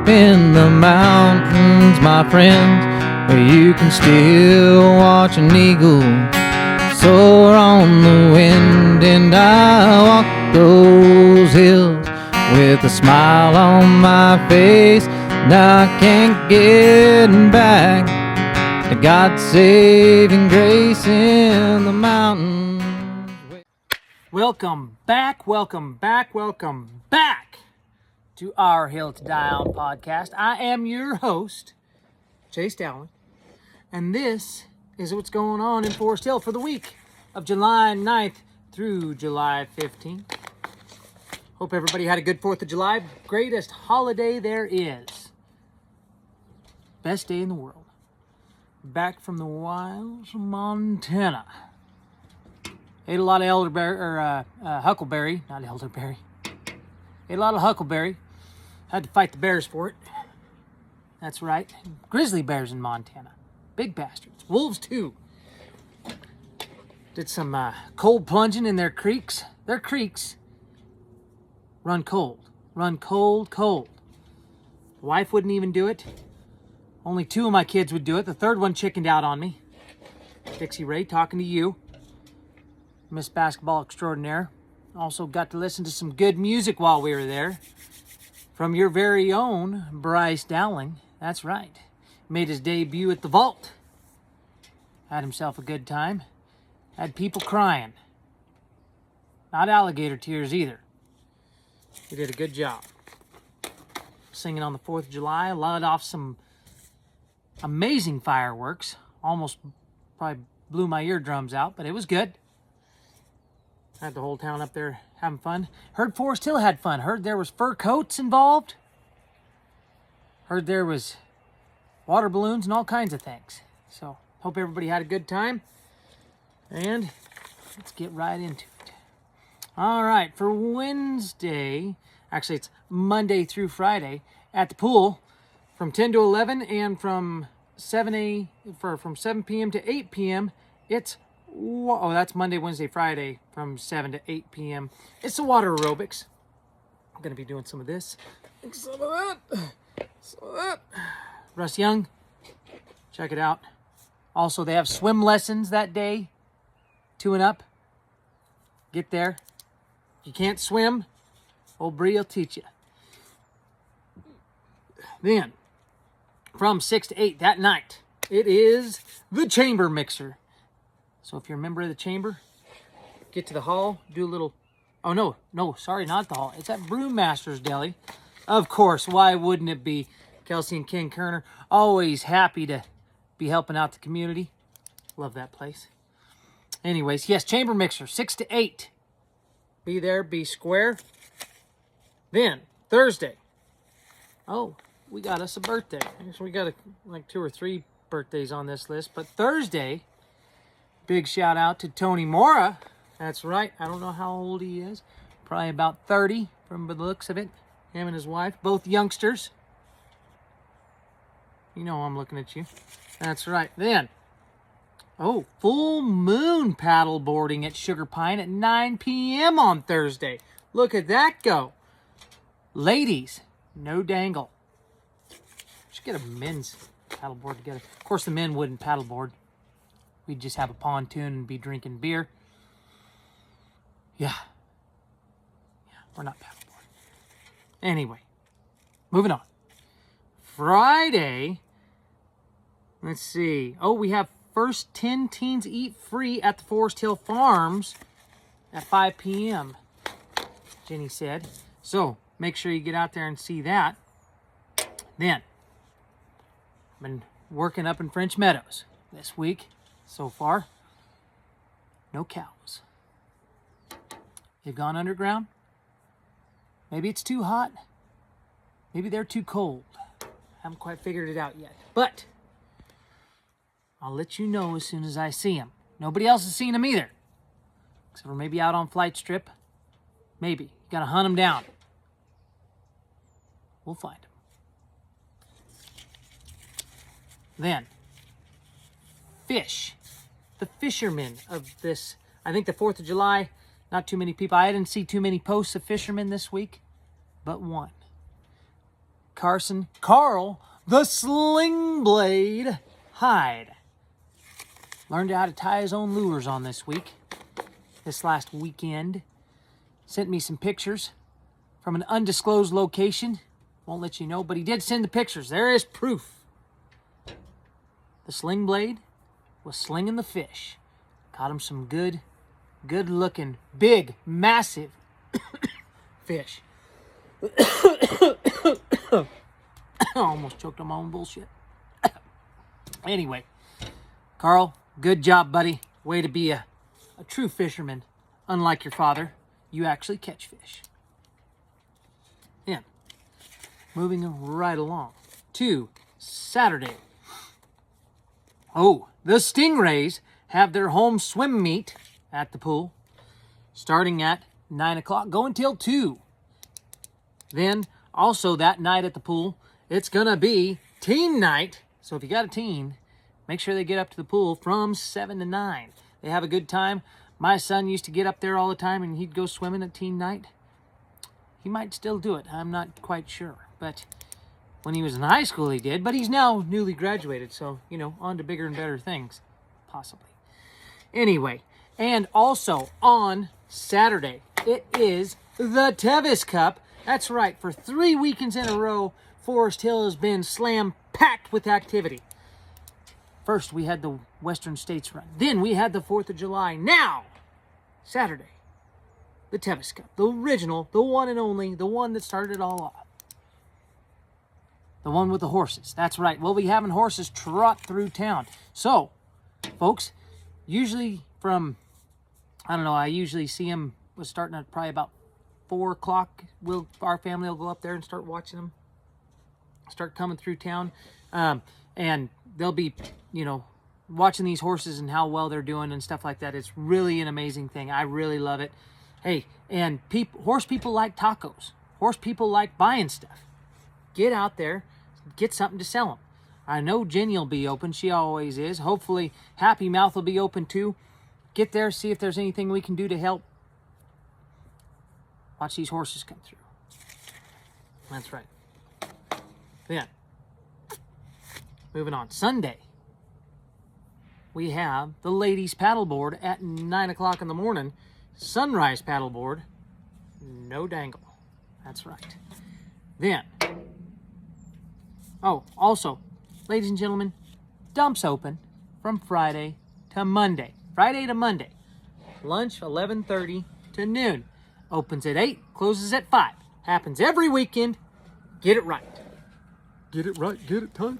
up in the mountains, my friends, where you can still watch an eagle soar on the wind. And I walk those hills with a smile on my face, and I can't get back to God's saving grace in the mountains. Welcome back to our Hill to Die On podcast. I am your host, Chase Dowling, and this is what's going on in Forest Hill for the week of July 9th through July 15th. Hope everybody had a good 4th of July. Greatest holiday there is. Best day in the world. Back from the wilds of Montana. Ate a lot of huckleberry, not elderberry. Ate a lot of huckleberry. Had to fight the bears for it. That's right. Grizzly bears in Montana. Big bastards. Wolves too. Did some cold plunging in their creeks. Their creeks run cold. Run cold, cold. The wife wouldn't even do it. Only 2 of my kids would do it. The third one chickened out on me. Dixie Ray, talking to you. Miss Basketball Extraordinaire. Also got to listen to some good music while we were there. From your very own Bryce Dowling. That's right. Made his debut at the Vault. Had himself a good time. Had people crying. Not alligator tears either. He did a good job. Singing on the 4th of July. Let off some amazing fireworks. Almost probably blew my eardrums out, but it was good. Had the whole town up there having fun. Heard Forest Hill had fun. Heard there was fur coats involved. Heard there was water balloons and all kinds of things. So, hope everybody had a good time. And let's get right into it. All right, for Wednesday, actually it's Monday through Friday, at the pool from 10 to 11 and from 7 p.m. to 8 p.m. it's that's Monday, Wednesday, Friday from 7 to 8 p.m. It's the water aerobics. I'm going to be doing some of this. Some of that. Russ Young. Check it out. Also, they have swim lessons that day. 2 and up. Get there. If you can't swim, old Bree will teach you. Then, from 6 to 8 that night, it is the chamber mixer. So if you're a member of the chamber, get to the hall, do a little... Oh, no, sorry, not the hall. It's at Brewmaster's Deli. Of course, why wouldn't it be? Kelsey and Ken Kerner, always happy to be helping out the community. Love that place. Anyways, yes, chamber mixer, 6 to 8. Be there, be square. Then, Thursday. Oh, we got us a birthday. I guess we got like 2 or 3 birthdays on this list. But Thursday... Big shout out to Tony Mora. That's right. I don't know how old he is. Probably about 30 from the looks of it. Him and his wife. Both youngsters. You know I'm looking at you. That's right. Then, full moon paddle boarding at Sugar Pine at 9 p.m. on Thursday. Look at that go. Ladies, no dangle. Should get a men's paddleboard together. Of course, the men wouldn't paddleboard. We'd just have a pontoon and be drinking beer. Yeah, we're not paddleboard. Anyway, moving on. Friday, let's see. We have First 10 Teens Eat Free at the Forest Hill Farms at 5 p.m., Jenny said. So, make sure you get out there and see that. Then, I've been working up in French Meadows this week. So far, no cows. They've gone underground. Maybe it's too hot. Maybe they're too cold. Haven't quite figured it out yet. But I'll let you know as soon as I see them. Nobody else has seen them either. Except for maybe out on Flight Strip. Maybe. You gotta hunt them down. We'll find them. Then, fish. The fishermen of this, I think the 4th of July, not too many people. I didn't see too many posts of fishermen this week, but one. Carl, the Sling Blade Hyde. Learned how to tie his own lures on this last weekend. Sent me some pictures from an undisclosed location. Won't let you know, but he did send the pictures. There is proof. The Sling Blade was slinging the fish. Caught him some good looking, big, massive fish. Almost choked on my own bullshit. Anyway, Carl, good job, buddy. Way to be a true fisherman. Unlike your father, you actually catch fish. Yeah. Moving right along to Saturday. Oh, the Stingrays have their home swim meet at the pool, starting at 9 o'clock, going till 2. Then, also that night at the pool, it's going to be teen night. So if you got a teen, make sure they get up to the pool from 7 to 9. They have a good time. My son used to get up there all the time, and he'd go swimming at teen night. He might still do it. I'm not quite sure. But when he was in high school, he did. But he's now newly graduated, so, on to bigger and better things, possibly. Anyway, and also on Saturday, it is the Tevis Cup. That's right, for 3 weekends in a row, Forest Hill has been slam-packed with activity. First, we had the Western States Run. Then we had the 4th of July. Now, Saturday, the Tevis Cup. The original, the one and only, the one that started it all off. The one with the horses. That's right. We'll be having horses trot through town. So, folks, usually from, I usually see them was starting at probably about 4 o'clock. Our family will go up there and start watching them. Start coming through town. And they'll be, watching these horses and how well they're doing and stuff like that. It's really an amazing thing. I really love it. Hey, and horse people like tacos. Horse people like buying stuff. Get out there, get something to sell them. I know Jenny will be open. She always is. Hopefully Happy Mouth will be open too. Get there, see if there's anything we can do to help. Watch these horses come through. That's right. Then, moving on. Sunday, we have the ladies paddleboard at 9 o'clock in the morning. Sunrise paddleboard, no dangle. That's right. Then, also, ladies and gentlemen, dumps open from Friday to Monday. Friday to Monday. Lunch 11:30 to noon. Opens at 8, closes at 5. Happens every weekend. Get it right. Get it right, get it tight.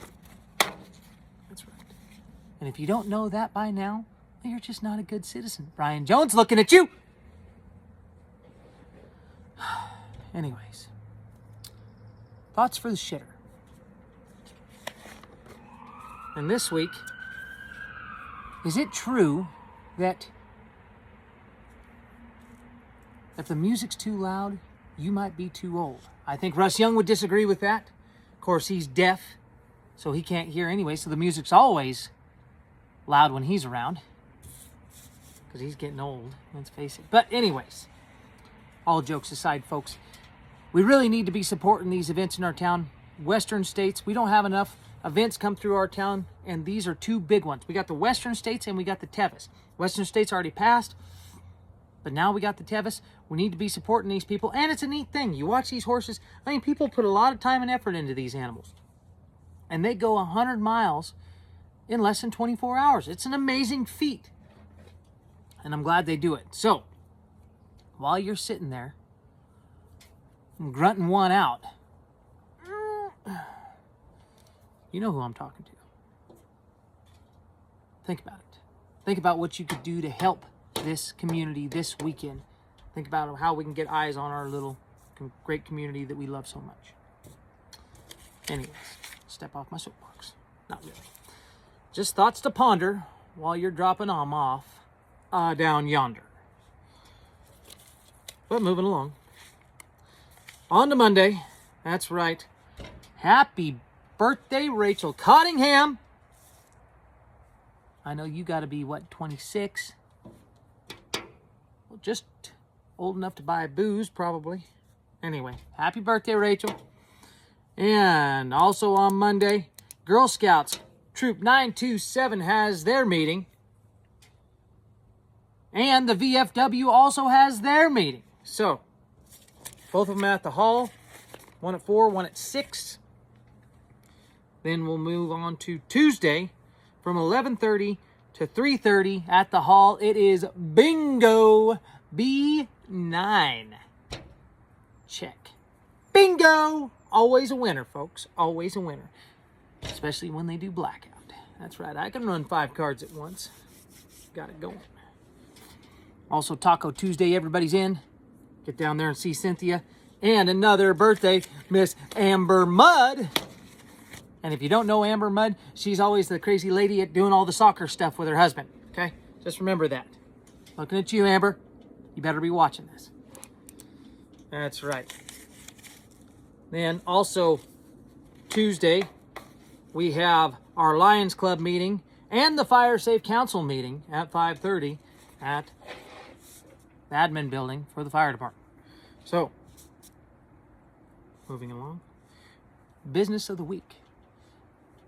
That's right. And if you don't know that by now, you're just not a good citizen. Brian Jones looking at you. Anyways. Thoughts for the shitter. And this week, is it true that if the music's too loud, you might be too old? I think Russ Young would disagree with that. Of course, he's deaf, so he can't hear anyway, so the music's always loud when he's around. Because he's getting old, let's face it. But anyways, all jokes aside, folks, we really need to be supporting these events in our town. Western States, we don't have enough events come through our town, and these are 2 big ones. We got the Western States and we got the Tevis. Western States already passed, but now we got the Tevis. We need to be supporting these people, and it's a neat thing. You watch these horses. People put a lot of time and effort into these animals, and they go 100 miles in less than 24 hours. It's an amazing feat, and I'm glad they do it. So, while you're sitting there and grunting one out, you know who I'm talking to. Think about it. Think about what you could do to help this community this weekend. Think about how we can get eyes on our little great community that we love so much. Anyways, step off my soapbox. Not really. Just thoughts to ponder while you're dropping them off down yonder. But moving along. On to Monday. That's right. Happy birthday, Rachel Cottingham. I know you got to be, 26? Well, just old enough to buy booze, probably. Anyway, happy birthday, Rachel. And also on Monday, Girl Scouts Troop 927 has their meeting. And the VFW also has their meeting. So, both of them at the hall. One at 4, one at 6. Then we'll move on to Tuesday from 11:30 to 3:30 at the hall. It is Bingo B9. Check. Bingo! Always a winner, folks. Always a winner. Especially when they do blackout. That's right. I can run 5 cards at once. Got it going. Also, Taco Tuesday. Everybody's in. Get down there and see Cynthia. And another birthday, Miss Amber Mudd. And if you don't know Amber Mudd, she's always the crazy lady at doing all the soccer stuff with her husband. Okay? Just remember that. Looking at you, Amber. You better be watching this. That's right. Then also Tuesday, we have our Lions Club meeting and the Fire Safe Council meeting at 5:30 at the admin building for the fire department. So, moving along. Business of the week.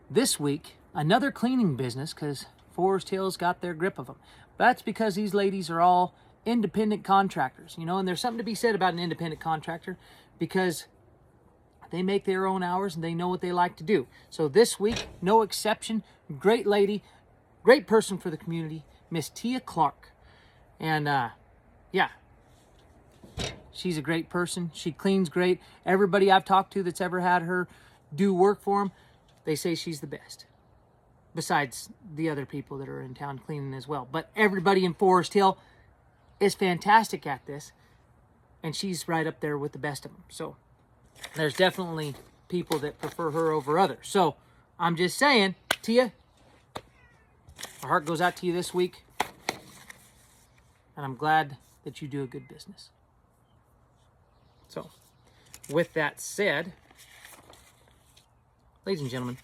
This week, another cleaning business because Forest Hills got their grip of them. That's because these ladies are all independent contractors, you know, and there's something to be said about an independent contractor because they make their own hours and they know what they like to do. So this week, no exception, great lady, great person for the community, Miss Tia Clark. And yeah, she's a great person. She cleans great. Everybody I've talked to that's ever had her do work for them, they say she's the best. Besides the other people that are in town cleaning as well. But everybody in Forest Hill is fantastic at this. And she's right up there with the best of them. So there's definitely people that prefer her over others. So I'm just saying, Tia, our heart goes out to you this week. And I'm glad that you do a good business. So, with that said, ladies and gentlemen,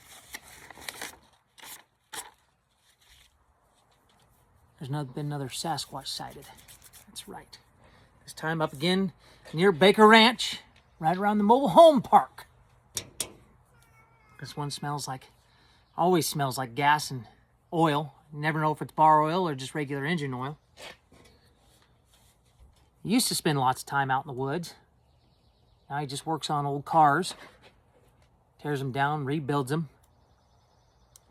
there's been another Sasquatch sighted. That's right. This time up again near Baker Ranch, right around the mobile home park. This one always smells like gas and oil. You never know if it's bar oil or just regular engine oil. He used to spend lots of time out in the woods. Now he just works on old cars, tears them down, rebuilds them.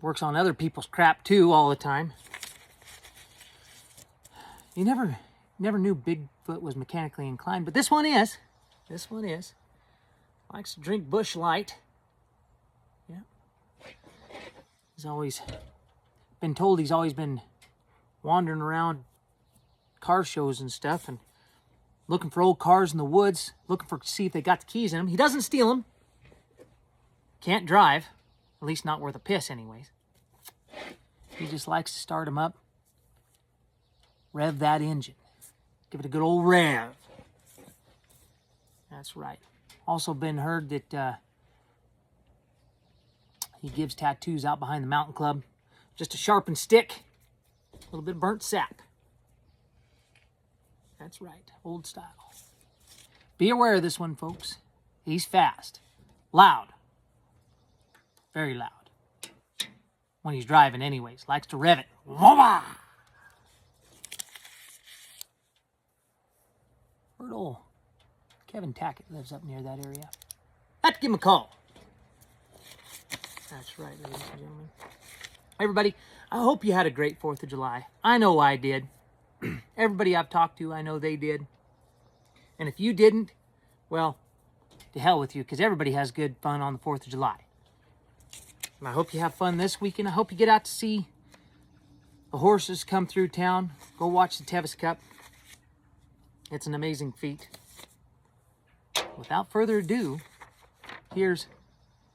Works on other people's crap too all the time. You never knew Bigfoot was mechanically inclined, but this one is. This one is. Likes to drink Busch Light. Yeah. He's always been told he's always been wandering around car shows and stuff and looking for old cars in the woods, looking to see if they got the keys in them. He doesn't steal them. Can't drive. At least not worth a piss anyways. He just likes to start them up. Rev that engine. Give it a good old rev. That's right. Also been heard that he gives tattoos out behind the mountain club. Just a sharpened stick. A little bit of burnt sap. That's right. Old style. Be aware of this one, folks. He's fast. Loud. Very loud. When he's driving anyways. Likes to rev it. Whoa! Where'd old Kevin Tackett lives up near that area. Have to give him a call. That's right, ladies and gentlemen. Everybody, I hope you had a great 4th of July. I know I did. Everybody I've talked to, I know they did. And if you didn't, well, to hell with you, because everybody has good fun on the 4th of July. And I hope you have fun this weekend. I hope you get out to see the horses come through town. Go watch the Tevis Cup. It's an amazing feat. Without further ado, here's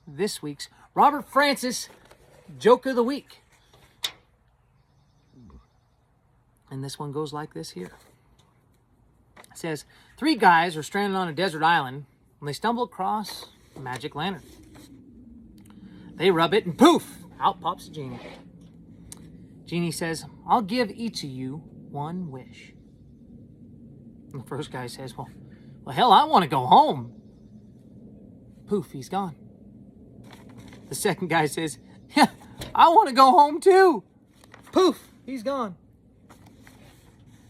this week's Robert Francis Joke of the Week. And this one goes like this here. It says, 3 guys are stranded on a desert island when they stumble across a magic lantern. They rub it and poof, out pops a genie. Genie says, I'll give each of you one wish. And the first guy says, well, hell, I want to go home. Poof, he's gone. The second guy says, yeah, I want to go home too. Poof, he's gone.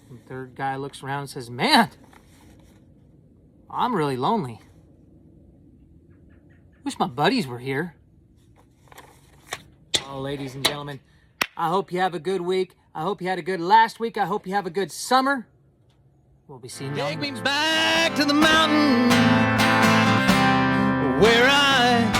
The third guy looks around and says, man, I'm really lonely. Wish my buddies were here. Oh, ladies and gentlemen, I hope you have a good week. I hope you had a good last week. I hope you have a good summer. We'll be seeing you. Take me back to the mountain where I